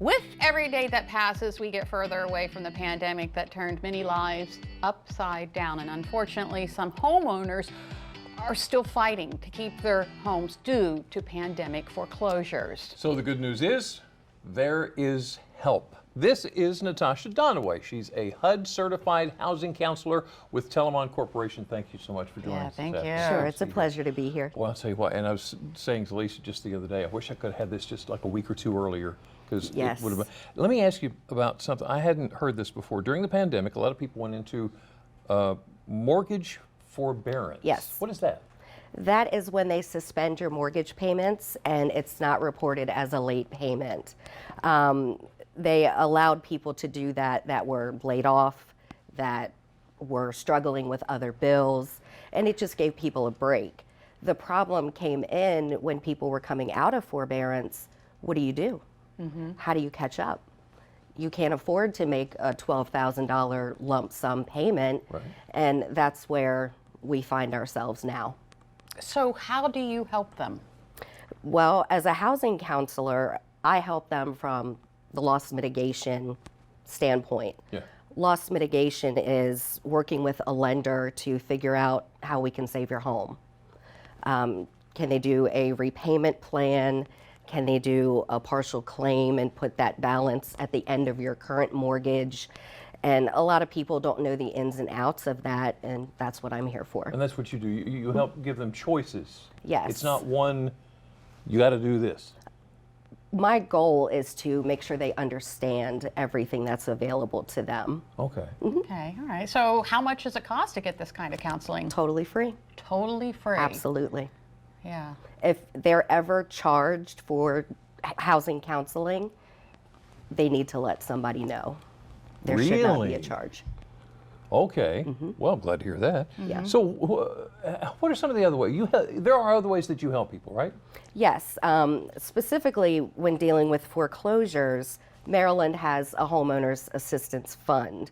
With every day that passes, we get further away from the pandemic that turned many lives upside down. And unfortunately, some homeowners are still fighting to keep their homes due to pandemic foreclosures. So the good news is there is help. This is Natasha Donaway. She's a HUD certified housing counselor with Telamon Corporation. Thank you so much for joining us. Thank you. Sure, it's a pleasure to be here. Well, I'll tell you what, and I was saying to Lisa just the other day, I wish I could have had this just like a week or two earlier. Yes. It would have been. Let me ask you about something. I hadn't heard this before. During the pandemic, a lot of people went into mortgage forbearance. Yes. What is that? That is when they suspend your mortgage payments and it's not reported as a late payment. They allowed people to do that were laid off, that were struggling with other bills, and it just gave people a break. The problem came in when people were coming out of forbearance. What do? How do you catch up? You can't afford to make a $12,000 lump sum payment, Right. and that's where we find ourselves now. So how do you help them? Well, as a housing counselor, I help them from the loss mitigation standpoint. Yeah. Loss mitigation is working with a lender to figure out how we can save your home. Can they do a repayment plan? Can they do a partial claim and put that balance at the end of your current mortgage? And a lot of people don't know the ins and outs of that, and that's what I'm here for. And that's what you do. You help give them choices. Yes. It's not one, you got to do this. My goal is to make sure they understand everything that's available to them. Okay. Okay, all right. So how much does it cost to get this kind of counseling? Totally free. Totally free. Absolutely. Yeah. If they're ever charged for housing counseling, they need to let somebody know. There should not be a Really? charge. Okay. Well, I'm glad to hear that. Yeah. So what are some of the other ways? There are other ways that you help people, right? Yes, specifically when dealing with foreclosures, Maryland has a homeowners assistance fund,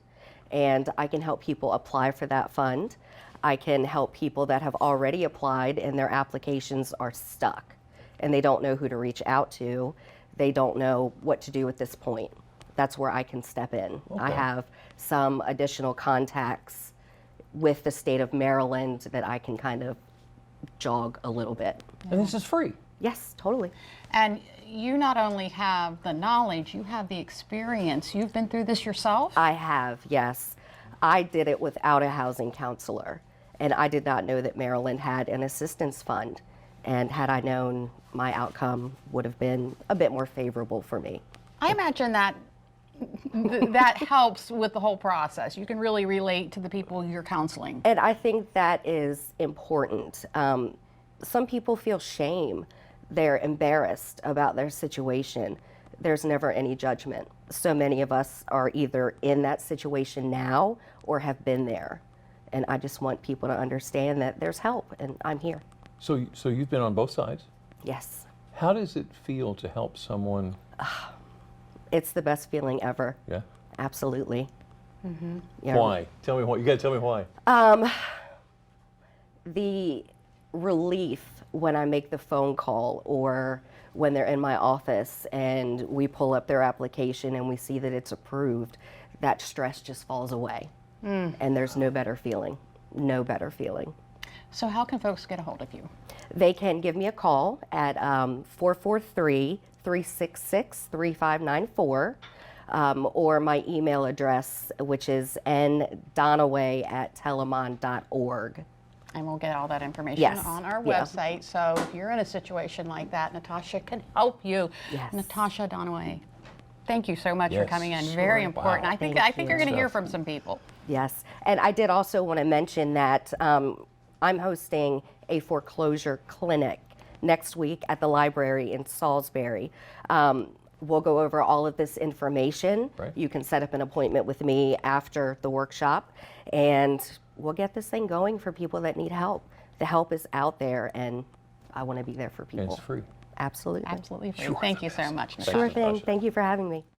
and I can help people apply for that fund. I can help people that have already applied and their applications are stuck and they don't know who to reach out to. They don't know what to do at this point. That's where I can step in. I Okay. have some additional contacts with the state of Maryland that I can kind of jog a little bit. And this is free. Yes, totally. And you not only have the knowledge, you have the experience. You've been through this yourself? I have, yes. I did it without a housing counselor, and I did not know that Maryland had an assistance fund. And had I known, my outcome would have been a bit more favorable for me. I imagine that that helps with the whole process. You can really relate to the people you're counseling. And I think that is important. Some people feel shame. They're embarrassed about their situation. There's never any judgment. So many of us are either in that situation now or have been there. And I just want people to understand that there's help, and I'm here. So you've been on both sides. Yes. How does it feel to help someone? It's the best feeling ever. Yeah. Absolutely. Yeah. Why? Tell me why. You got to tell me why. The relief when I make the phone call or when they're in my office and we pull up their application and we see that it's approved, that stress just falls away. And there's no better feeling. No better feeling. So how can folks get a hold of you? They can give me a call at 443-366-3594 or my email address, which is ndonaway@telamon.org. And we'll get all that information Yes. on our Yeah. website. So if you're in a situation like that, Natasha can help you. Yes. Natasha Donaway, thank you so much for Yes. coming in. Sure. Very important. Wow. I think Thank you're going to you. hear from some people. Yes, and I did also want to mention that I'm hosting a foreclosure clinic next week at the library in Salisbury. We'll go over all of this information. Right. You can set up an appointment with me after the workshop, and we'll get this thing going for people that need help. The help is out there, and I want to be there for And people. it's free. Absolutely. Absolutely free. Sure. Thank you so much, Natasha. Sure Natasha. thing. Thank you for having me.